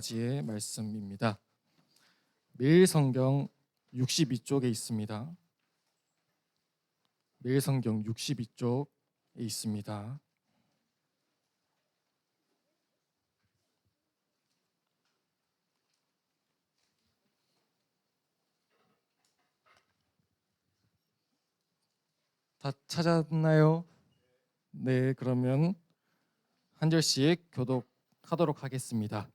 지의 말씀입니다. 매일 성경 62쪽에 있습니다. 매일 성경 62쪽에 있습니다. 다 찾았나요? 네, 그러면 한 절씩 교독하도록 하겠습니다.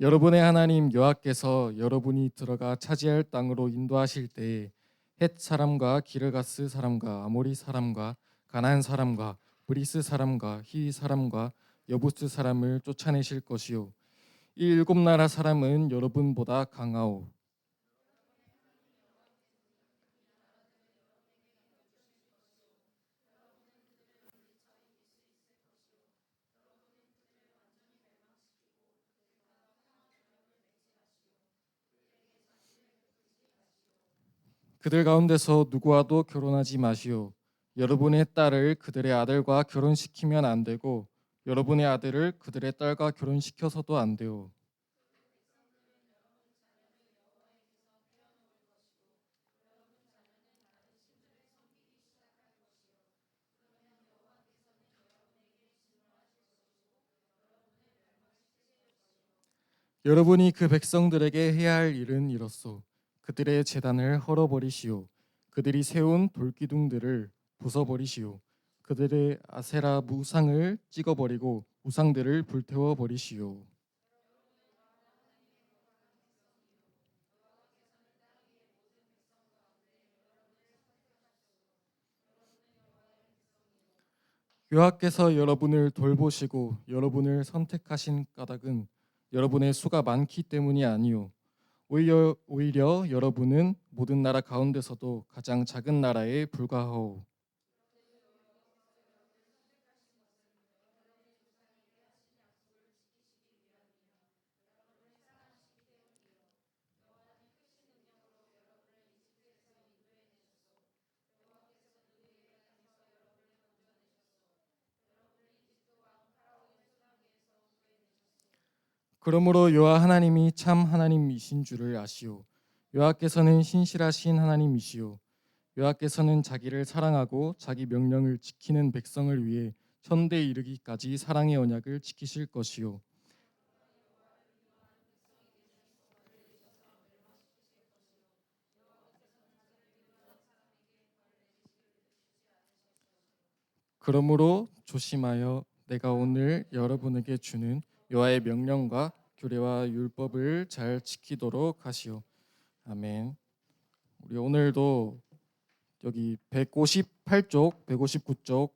여러분의 하나님 여호와께서 여러분이 들어가 차지할 땅으로 인도하실 때에 헷 사람과 기르가스 사람과 아모리 사람과 가나안 사람과 브리스 사람과 히위 사람과 여부스 사람을 쫓아내실 것이요 이 일곱 나라 사람은 여러분보다 강하오. 그들 가운데서 누구와도 결혼하지 마시오. 여러분의 딸을 그들의 아들과 결혼시키면 안 되고 여러분의 아들을 그들의 딸과 결혼시켜서도 안 돼요. 여러분이 그 백성들에게 해야 할 일은 이렇소. 그들의 제단을 헐어버리시오. 그들이 세운 돌기둥들을 부숴버리시오. 그들의 아세라 우상을 찍어버리고 우상들을 불태워버리시오. 여호와께서 여러분을 돌보시고 여러분을 선택하신 까닭은 여러분의 수가 많기 때문이 아니요 오히려 여러분은 모든 나라 가운데서도 가장 작은 나라에 불과하오. 그러므로 여호와 하나님이 참 하나님이신 줄을 아시오. 여호와께서는 신실하신 하나님이시오. 여호와께서는 자기를 사랑하고 자기 명령을 지키는 백성을 위해 천대 이르기까지 사랑의 언약을 지키실 것이요. 그러므로 조심하여 내가 오늘 여러분에게 주는 여호와의 명령과 규례와 율법을 잘 지키도록 하시오. 아멘. 우리 오늘도 여기 158쪽, 159쪽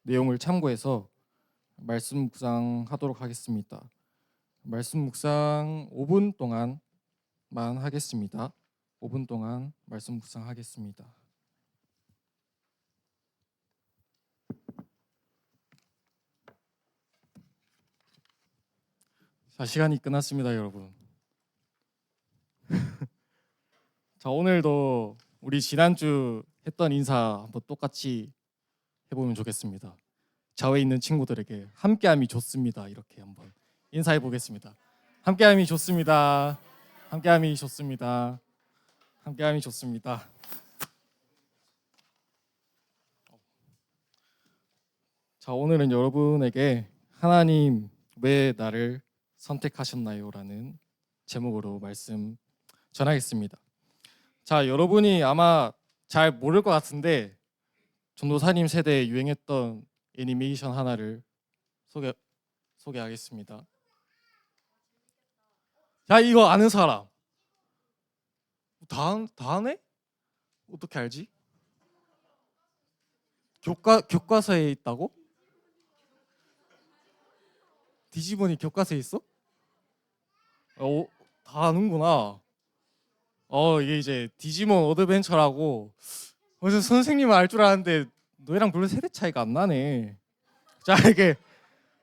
내용을 참고해서 말씀 묵상하도록 하겠습니다. 말씀 묵상 5분 동안만 하겠습니다. 5분 동안 말씀 묵상하겠습니다. 자, 시간이 끝났습니다, 여러분. 자, 오늘도 우리 지난주 했던 인사 한번 똑같이 해보면 좋겠습니다. 좌우에 있는 친구들에게 함께함이 좋습니다. 이렇게 한번 인사해 보겠습니다. 함께함이 좋습니다. 함께함이 좋습니다. 함께함이 좋습니다. 자, 오늘은 여러분에게 하나님 왜 나를 선택하셨나요? 라는 제목으로 말씀 전하겠습니다. 자, 여러분이 아마 잘 모를 것 같은데 전도사님 세대에 유행했던 애니메이션 하나를 소개하겠습니다. 자, 이거 아는 사람 다 아네? 어떻게 알지? 교과서에 있다고? 디지몬이 교과서에 있어? 어, 다 아는구나. 이게 이제 디지몬 어드벤처라고. 그래서 선생님은 알 줄 아는데 너희랑 별로 세대 차이가 안 나네. 자, 이게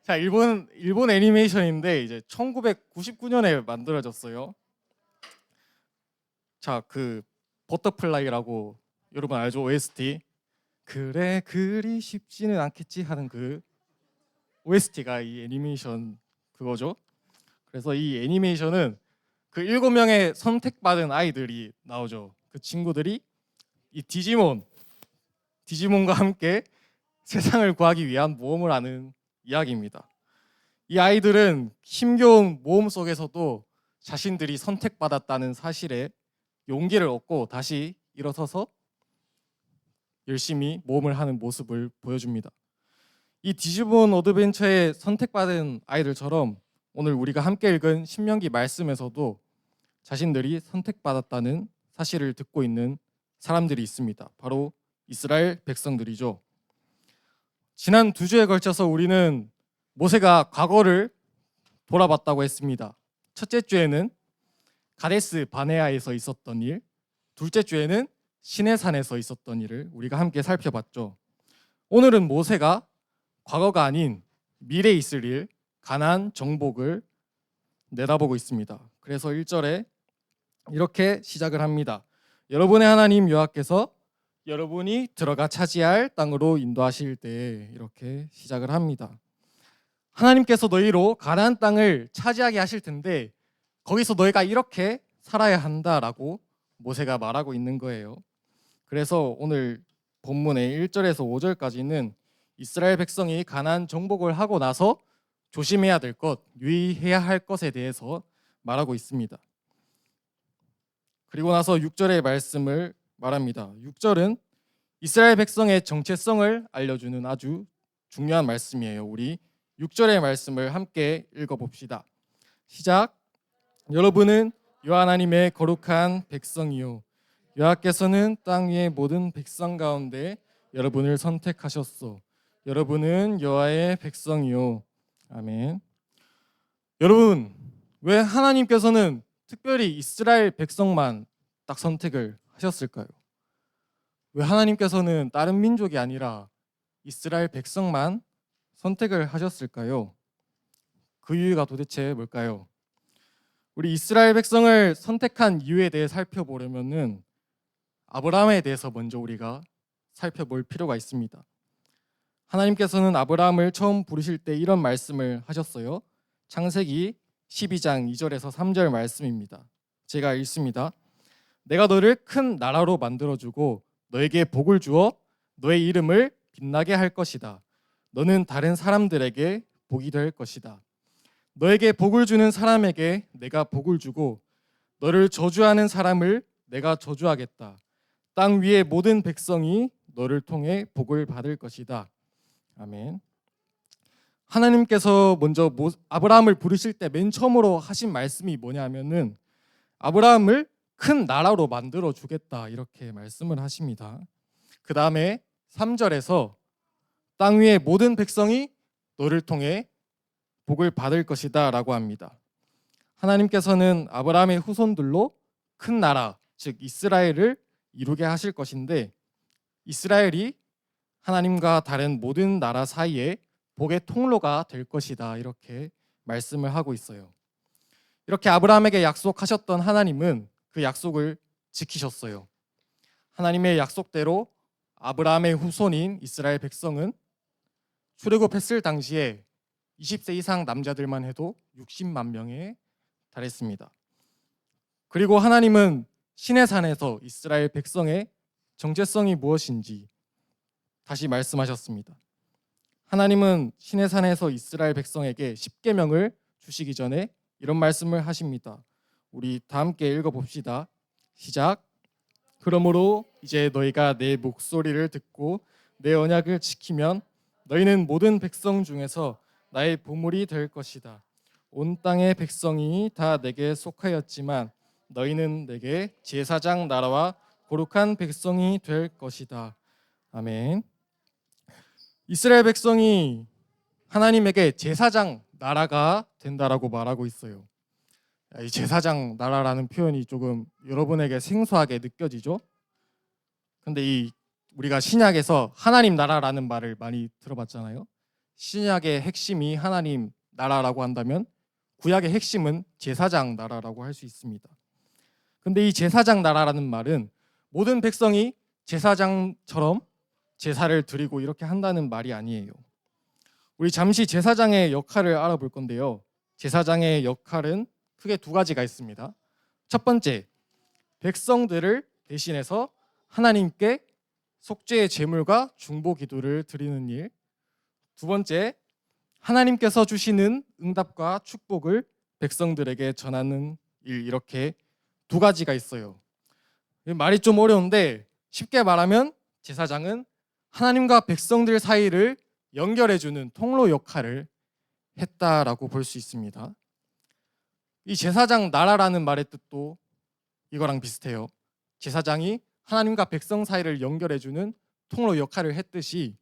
자 일본 애니메이션인데 이제 1999년에 만들어졌어요. 자, 그 버터플라이라고 여러분 알죠? OST. 그래 그리 쉽지는 않겠지 하는 그 OST가 이 애니메이션 그거죠. 그래서 이 애니메이션은 그 7명의 선택받은 아이들이 나오죠. 그 친구들이 이 디지몬과 함께 세상을 구하기 위한 모험을 하는 이야기입니다. 이 아이들은 힘겨운 모험 속에서도 자신들이 선택받았다는 사실에 용기를 얻고 다시 일어서서 열심히 모험을 하는 모습을 보여줍니다. 이 디지몬 어드벤처에 선택받은 아이들처럼 오늘 우리가 함께 읽은 신명기 말씀에서도 자신들이 선택받았다는 사실을 듣고 있는 사람들이 있습니다. 바로 이스라엘 백성들이죠. 지난 2주에 걸쳐서 우리는 모세가 과거를 돌아봤다고 했습니다. 첫째 주에는 가데스 바네아에서 있었던 일, 둘째 주에는 시내산에서 있었던 일을 우리가 함께 살펴봤죠. 오늘은 모세가 과거가 아닌 미래에 있을 일, 가나안 정복을 내다보고 있습니다. 그래서 1절에 이렇게 시작을 합니다. 여러분의 하나님 여호와께서 여러분이 들어가 차지할 땅으로 인도하실 때, 이렇게 시작을 합니다. 하나님께서 너희로 가나안 땅을 차지하게 하실 텐데 거기서 너희가 이렇게 살아야 한다라고 모세가 말하고 있는 거예요. 그래서 오늘 본문의 1절에서 5절까지는 이스라엘 백성이 가나안 정복을 하고 나서 조심해야 될 것, 유의해야 할 것에 대해서 말하고 있습니다. 그리고 나서 6절의 말씀을 말합니다. 6절은 이스라엘 백성의 정체성을 알려주는 아주 중요한 말씀이에요. 우리 6절의 말씀을 함께 읽어봅시다. 시작. 여러분은 여호와 하나님의 거룩한 백성이요, 여호와께서는 땅 위의 모든 백성 가운데 여러분을 선택하셨소. 여러분은 여호와의 백성이요. 아멘. 여러분, 왜 하나님께서는 특별히 이스라엘 백성만 딱 선택을 하셨을까요? 왜 하나님께서는 다른 민족이 아니라 이스라엘 백성만 선택을 하셨을까요? 그 이유가 도대체 뭘까요? 우리 이스라엘 백성을 선택한 이유에 대해 살펴보려면은 아브라함에 대해서 먼저 우리가 살펴볼 필요가 있습니다. 하나님께서는 아브라함을 처음 부르실 때 이런 말씀을 하셨어요. 창세기 12장 2절에서 3절 말씀입니다. 제가 읽습니다. 내가 너를 큰 나라로 만들어주고 너에게 복을 주어 너의 이름을 빛나게 할 것이다. 너는 다른 사람들에게 복이 될 것이다. 너에게 복을 주는 사람에게 내가 복을 주고 너를 저주하는 사람을 내가 저주하겠다. 땅 위의 모든 백성이 너를 통해 복을 받을 것이다. 아멘. 하나님께서 먼저 아브라함을 부르실 때 맨 처음으로 하신 말씀이 뭐냐면은 아브라함을 큰 나라로 만들어 주겠다, 이렇게 말씀을 하십니다. 그 다음에 3절에서 땅 위의 모든 백성이 너를 통해 복을 받을 것이다 라고 합니다. 하나님께서는 아브라함의 후손들로 큰 나라, 즉 이스라엘을 이루게 하실 것인데 이스라엘이 하나님과 다른 모든 나라 사이에 복의 통로가 될 것이다, 이렇게 말씀을 하고 있어요. 이렇게 아브라함에게 약속하셨던 하나님은 그 약속을 지키셨어요. 하나님의 약속대로 아브라함의 후손인 이스라엘 백성은 출애굽했을 당시에 20세 이상 남자들만 해도 60만 명에 달했습니다. 그리고 하나님은 시내산에서 이스라엘 백성의 정체성이 무엇인지 다시 말씀하셨습니다. 하나님은 시내산에서 이스라엘 백성에게 십계명을 주시기 전에 이런 말씀을 하십니다. 우리 다 함께 읽어봅시다. 시작. 그러므로 이제 너희가 내 목소리를 듣고 내 언약을 지키면 너희는 모든 백성 중에서 나의 보물이 될 것이다. 온 땅의 백성이 다 내게 속하였지만 너희는 내게 제사장 나라와 거룩한 백성이 될 것이다. 아멘. 이스라엘 백성이 하나님에게 제사장 나라가 된다라고 말하고 있어요. 이 제사장 나라라는 표현이 조금 여러분에게 생소하게 느껴지죠? 근데 우리가 신약에서 하나님 나라라는 말을 많이 들어봤잖아요. 신약의 핵심이 하나님 나라라고 한다면 구약의 핵심은 제사장 나라라고 할 수 있습니다. 근데 이 제사장 나라라는 말은 모든 백성이 제사장처럼 제사를 드리고 이렇게 한다는 말이 아니에요. 우리 잠시 제사장의 역할을 알아볼 건데요. 제사장의 역할은 크게 두 가지가 있습니다. 첫 번째, 백성들을 대신해서 하나님께 속죄의 제물과 중보 기도를 드리는 일. 두 번째, 하나님께서 주시는 응답과 축복을 백성들에게 전하는 일. 이렇게 두 가지가 있어요. 말이 좀 어려운데 쉽게 말하면 제사장은 하나님과 백성들 사이를 연결해주는 통로 역할을 했다라고 볼 수 있습니다. 이 제사장 나라라는 말의 뜻도 이거랑 비슷해요. 제사장이 하나님과 백성 사이를 연결해주는 통로 역할을 했듯이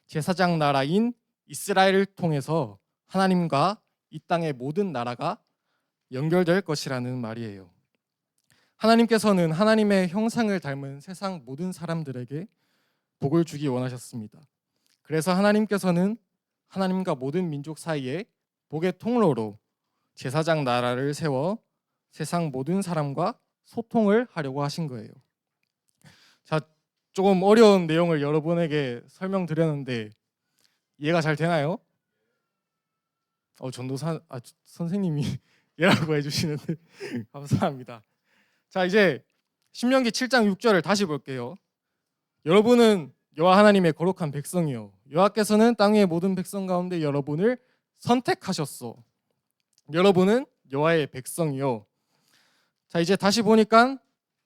제사장 나라인 이스라엘을 통해서 하나님과 이 땅의 모든 나라가 연결될 것이라는 말이에요. 하나님께서는 하나님의 형상을 닮은 세상 모든 사람들에게 복을 주기 원하셨습니다. 그래서 하나님께서는 하나님과 모든 민족 사이에 복의 통로로 제사장 나라를 세워 세상 모든 사람과 소통을 하려고 하신 거예요. 자, 조금 어려운 내용을 여러분에게 설명드렸는데 이해가 잘 되나요? 전도사 선생님이 예라고 해주시는데 감사합니다. 자, 이제 신명기 7장 6절을 다시 볼게요. 여러분은 여호와 하나님의 거룩한 백성이요, 여호와께서는 땅 위의 모든 백성 가운데 여러분을 선택하셨소. 여러분은 여호와의 백성이요. 자, 이제 다시 보니까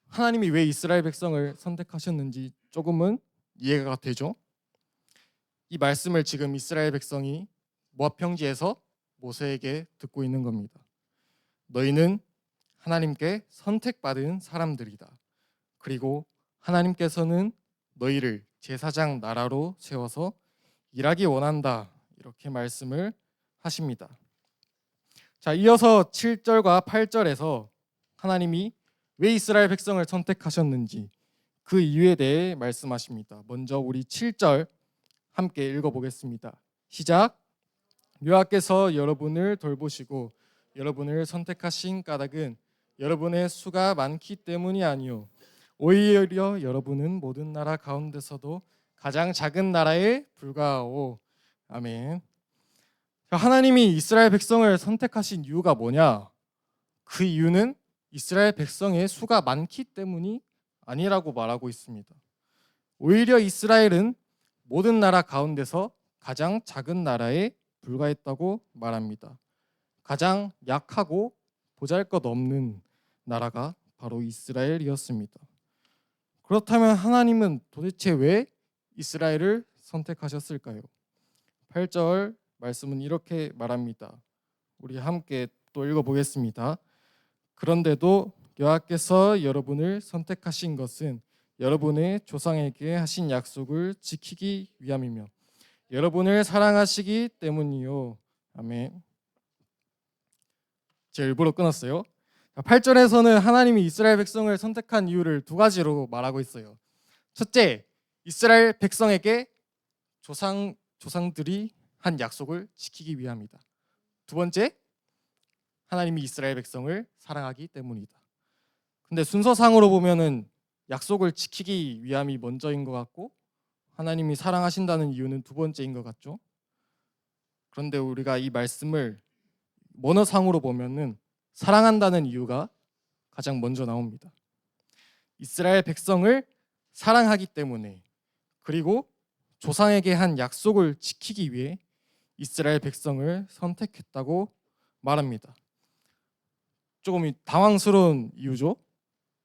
하나님이 왜 이스라엘 백성을 선택하셨는지 조금은 이해가 되죠. 이 말씀을 지금 이스라엘 백성이 모압 평지에서 모세에게 듣고 있는 겁니다. 너희는 하나님께 선택받은 사람들이다. 그리고 하나님께서는 너희를 제사장 나라로 세워서 일하기 원한다. 이렇게 말씀을 하십니다. 자, 이어서 7절과 8절에서 하나님이 왜 이스라엘 백성을 선택하셨는지 그 이유에 대해 말씀하십니다. 먼저 우리 7절 함께 읽어보겠습니다. 시작. 여호와께서 여러분을 돌보시고 여러분을 선택하신 까닭은 여러분의 수가 많기 때문이 아니요, 오히려 여러분은 모든 나라 가운데서도 가장 작은 나라에 불과하오. 아멘. 하나님이 이스라엘 백성을 선택하신 이유가 뭐냐? 그 이유는 이스라엘 백성의 수가 많기 때문이 아니라고 말하고 있습니다. 오히려 이스라엘은 모든 나라 가운데서 가장 작은 나라에 불과했다고 말합니다. 가장 약하고 보잘것없는 나라가 바로 이스라엘이었습니다. 그렇다면 하나님은 도대체 왜 이스라엘을 선택하셨을까요? 8절 말씀은 이렇게 말합니다. 우리 함께 또 읽어보겠습니다. 그런데도 여호와께서 여러분을 선택하신 것은 여러분의 조상에게 하신 약속을 지키기 위함이며 여러분을 사랑하시기 때문이요. 아멘. 제가 일부러 끊었어요. 8절에서는 하나님이 이스라엘 백성을 선택한 이유를 두 가지로 말하고 있어요. 첫째, 이스라엘 백성에게 조상들이 한 약속을 지키기 위함이다. 두 번째, 하나님이 이스라엘 백성을 사랑하기 때문이다. 근데 순서상으로 보면은 약속을 지키기 위함이 먼저인 것 같고 하나님이 사랑하신다는 이유는 두 번째인 것 같죠? 그런데 우리가 이 말씀을 원어상으로 보면은 사랑한다는 이유가 가장 먼저 나옵니다. 이스라엘 백성을 사랑하기 때문에, 그리고 조상에게 한 약속을 지키기 위해 이스라엘 백성을 선택했다고 말합니다. 조금 당황스러운 이유죠.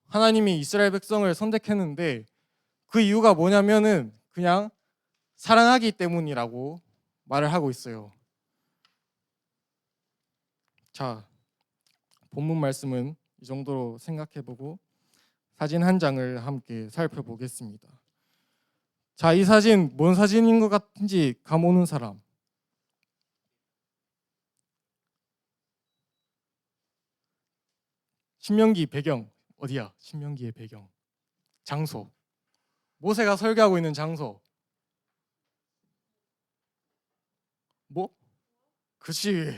하나님이 이스라엘 백성을 선택했는데 그 이유가 뭐냐면은 그냥 사랑하기 때문이라고 말을 하고 있어요. 자, 본문 말씀은 이 정도로 생각해보고 사진 한 장을 함께 살펴보겠습니다. 자, 이 사진 뭔 사진인 것 같은지 감 오는 사람? 신명기 배경 어디야? 신명기의 배경 장소, 모세가 설교하고 있는 장소. 뭐? 그치,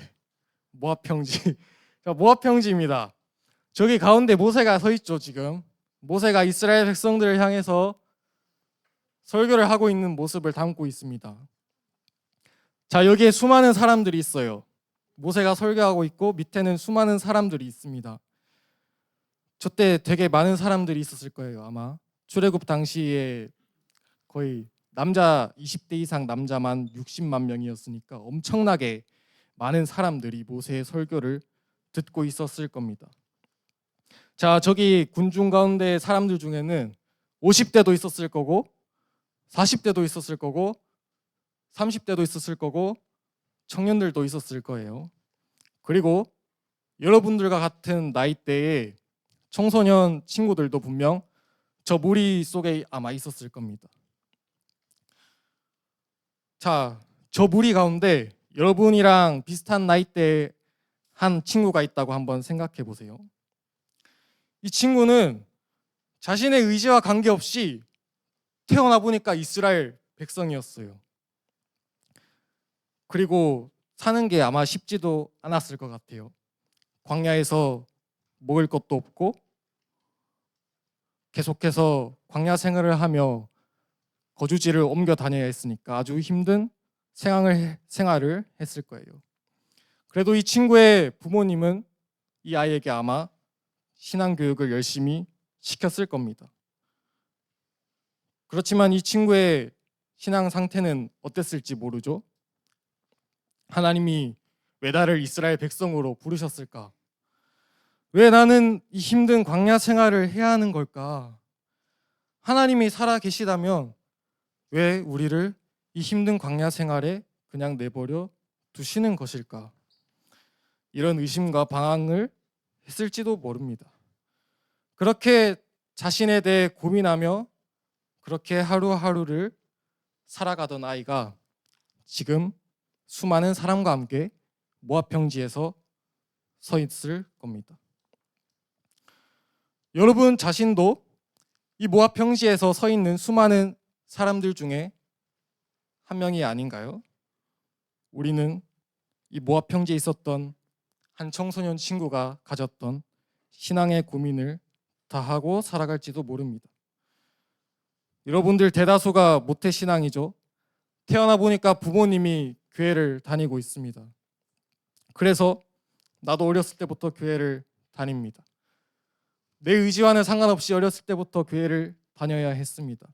모압 평지. 자, 모압 평지입니다. 저기 가운데 모세가 서 있죠. 지금 모세가 이스라엘 백성들을 향해서 설교를 하고 있는 모습을 담고 있습니다. 자, 여기에 수많은 사람들이 있어요. 모세가 설교하고 있고 밑에는 수많은 사람들이 있습니다. 저때 되게 많은 사람들이 있었을 거예요. 아마 출애굽 당시에 거의 남자 20대 이상 남자만 60만 명이었으니까 엄청나게 많은 사람들이 모세의 설교를 듣고 있었을 겁니다. 자, 저기 군중 가운데 사람들 중에는 50대도 있었을 거고 40대도 있었을 거고 30대도 있었을 거고 청년들도 있었을 거예요. 그리고 여러분들과 같은 나이대의 청소년 친구들도 분명 저 무리 속에 아마 있었을 겁니다. 자, 저 무리 가운데 여러분이랑 비슷한 나이대의 한 친구가 있다고 한번 생각해 보세요. 이 친구는 자신의 의지와 관계없이 태어나 보니까 이스라엘 백성이었어요. 그리고 사는 게 아마 쉽지도 않았을 것 같아요. 광야에서 먹을 것도 없고 계속해서 광야 생활을 하며 거주지를 옮겨 다녀야 했으니까 아주 힘든 생활을 했을 거예요. 그래도 이 친구의 부모님은 이 아이에게 아마 신앙 교육을 열심히 시켰을 겁니다. 그렇지만 이 친구의 신앙 상태는 어땠을지 모르죠. 하나님이 왜 나를 이스라엘 백성으로 부르셨을까? 왜 나는 이 힘든 광야 생활을 해야 하는 걸까? 하나님이 살아 계시다면 왜 우리를 이 힘든 광야 생활에 그냥 내버려 두시는 것일까? 이런 의심과 방황을 했을지도 모릅니다. 그렇게 자신에 대해 고민하며 그렇게 하루하루를 살아가던 아이가 지금 수많은 사람과 함께 모압 평지에서 서 있을 겁니다. 여러분 자신도 이 모압 평지에서 서 있는 수많은 사람들 중에 한 명이 아닌가요? 우리는 이 모압 평지에 있었던 한 청소년 친구가 가졌던 신앙의 고민을 다하고 살아갈지도 모릅니다. 여러분들 대다수가 모태신앙이죠. 태어나 보니까 부모님이 교회를 다니고 있습니다. 그래서 나도 어렸을 때부터 교회를 다닙니다. 내 의지와는 상관없이 어렸을 때부터 교회를 다녀야 했습니다.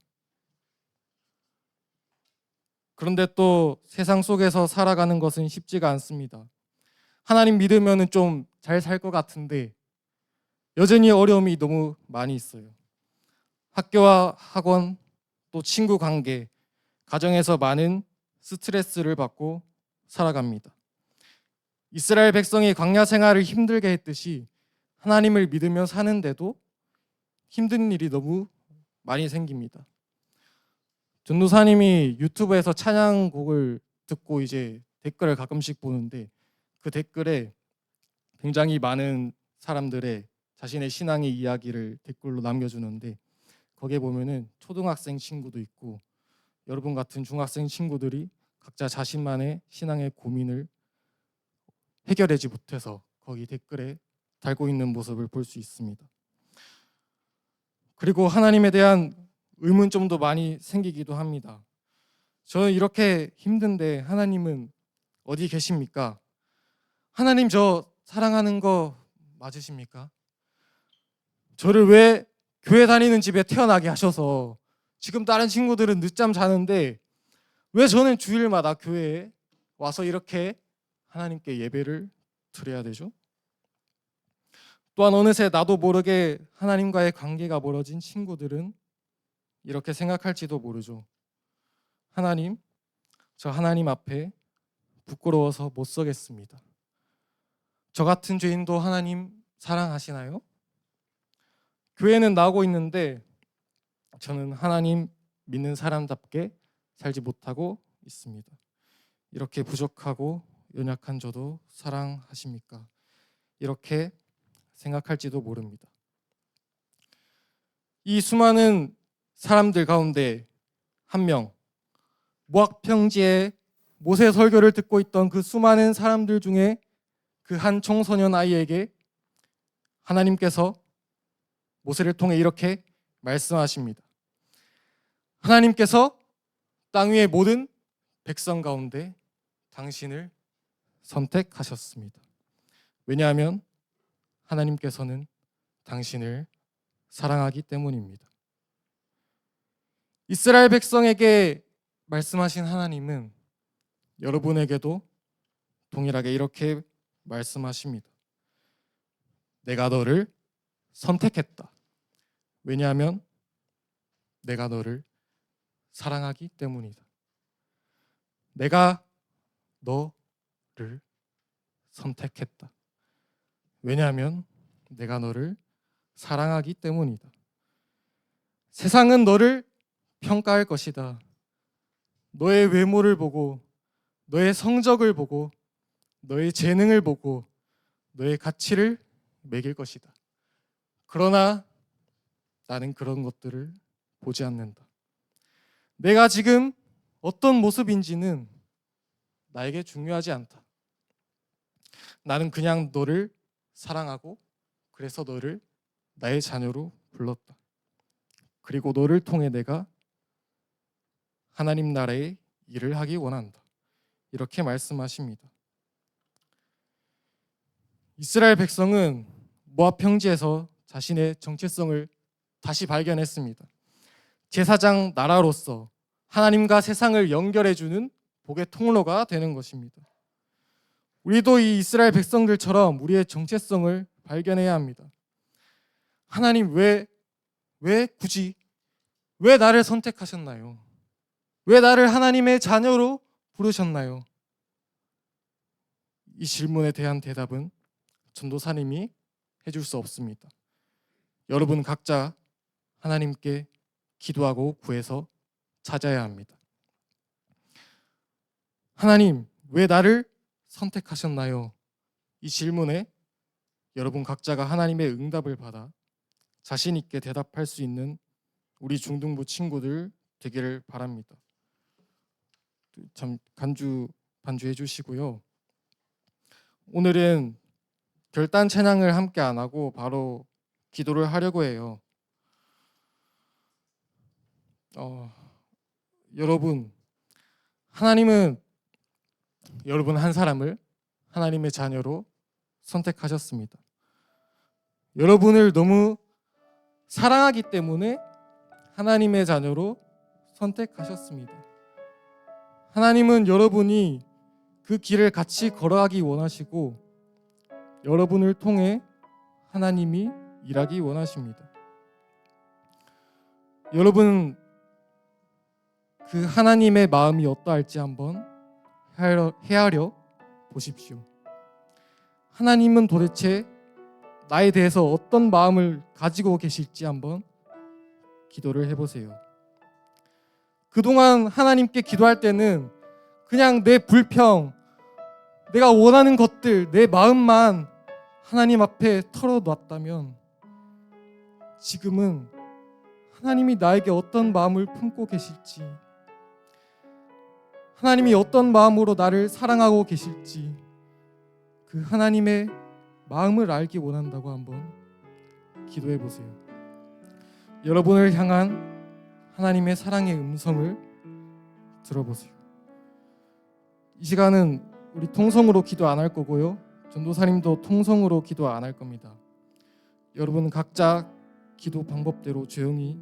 그런데 또 세상 속에서 살아가는 것은 쉽지가 않습니다. 하나님 믿으면 좀 잘 살 것 같은데 여전히 어려움이 너무 많이 있어요. 학교와 학원, 또 친구 관계, 가정에서 많은 스트레스를 받고 살아갑니다. 이스라엘 백성이 광야 생활을 힘들게 했듯이 하나님을 믿으며 사는데도 힘든 일이 너무 많이 생깁니다. 전도사님이 유튜브에서 찬양곡을 듣고 이제 댓글을 가끔씩 보는데 그 댓글에 굉장히 많은 사람들의 자신의 신앙의 이야기를 댓글로 남겨주는데 거기에 보면은 초등학생 친구도 있고 여러분 같은 중학생 친구들이 각자 자신만의 신앙의 고민을 해결하지 못해서 거기 댓글에 달고 있는 모습을 볼 수 있습니다. 그리고 하나님에 대한 의문점도 많이 생기기도 합니다. 저는 이렇게 힘든데 하나님은 어디 계십니까? 하나님 저 사랑하는 거 맞으십니까? 저를 왜 교회 다니는 집에 태어나게 하셔서 지금 다른 친구들은 늦잠 자는데 왜 저는 주일마다 교회에 와서 이렇게 하나님께 예배를 드려야 되죠? 또한 어느새 나도 모르게 하나님과의 관계가 멀어진 친구들은 이렇게 생각할지도 모르죠. 하나님, 저 하나님 앞에 부끄러워서 못 서겠습니다. 저 같은 죄인도 하나님 사랑하시나요? 교회는 나오고 있는데 저는 하나님 믿는 사람답게 살지 못하고 있습니다. 이렇게 부족하고 연약한 저도 사랑하십니까? 이렇게 생각할지도 모릅니다. 이 수많은 사람들 가운데 한 명, 모압 평지에 모세 설교를 듣고 있던 그 수많은 사람들 중에 그 한 청소년 아이에게 하나님께서 모세를 통해 이렇게 말씀하십니다. 하나님께서 땅 위의 모든 백성 가운데 당신을 선택하셨습니다. 왜냐하면 하나님께서는 당신을 사랑하기 때문입니다. 이스라엘 백성에게 말씀하신 하나님은 여러분에게도 동일하게 이렇게 말씀하십니다. 내가 너를 선택했다. 왜냐하면 내가 너를 사랑하기 때문이다. 내가 너를 선택했다. 왜냐하면 내가 너를 사랑하기 때문이다. 세상은 너를 평가할 것이다. 너의 외모를 보고, 너의 성적을 보고, 너의 재능을 보고, 너의 가치를 매길 것이다. 그러나 나는 그런 것들을 보지 않는다. 내가 지금 어떤 모습인지는 나에게 중요하지 않다. 나는 그냥 너를 사랑하고 그래서 너를 나의 자녀로 불렀다. 그리고 너를 통해 내가 하나님 나라의 일을 하기 원한다. 이렇게 말씀하십니다. 이스라엘 백성은 모압 평지에서 자신의 정체성을 다시 발견했습니다. 제사장 나라로서 하나님과 세상을 연결해주는 복의 통로가 되는 것입니다. 우리도 이 이스라엘 백성들처럼 우리의 정체성을 발견해야 합니다. 하나님 왜 굳이 왜 나를 선택하셨나요? 왜 나를 하나님의 자녀로 부르셨나요? 이 질문에 대한 대답은 전도사님이 해줄 수 없습니다. 여러분 각자 하나님께 기도하고 구해서 찾아야 합니다. 하나님, 왜 나를 선택하셨나요? 이 질문에 여러분 각자가 하나님의 응답을 받아 자신 있게 대답할 수 있는 우리 중등부 친구들 되기를 바랍니다. 참 반주해 주시고요. 오늘은 결단 찬양을 함께 안 하고 바로 기도를 하려고 해요. 여러분, 하나님은 여러분 한 사람을 하나님의 자녀로 선택하셨습니다. 여러분을 너무 사랑하기 때문에 하나님의 자녀로 선택하셨습니다. 하나님은 여러분이 그 길을 같이 걸어가기 원하시고 여러분을 통해 하나님이 일하기 원하십니다. 여러분 그 하나님의 마음이 어떠할지 한번 헤아려 보십시오. 하나님은 도대체 나에 대해서 어떤 마음을 가지고 계실지 한번 기도를 해보세요. 그동안 하나님께 기도할 때는 그냥 내 불평, 내가 원하는 것들, 내 마음만 하나님 앞에 털어놨다면 지금은 하나님이 나에게 어떤 마음을 품고 계실지, 하나님이 어떤 마음으로 나를 사랑하고 계실지 그 하나님의 마음을 알기 원한다고 한번 기도해 보세요. 여러분을 향한 하나님의 사랑의 음성을 들어보세요. 이 시간은 우리 통성으로 기도 안 할 거고요. 전도사님도 통성으로 기도 안 할 겁니다. 여러분 각자 기도 방법대로 조용히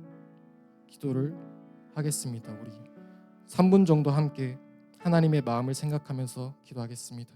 기도를 하겠습니다. 우리 3분 정도 함께 하나님의 마음을 생각하면서 기도하겠습니다.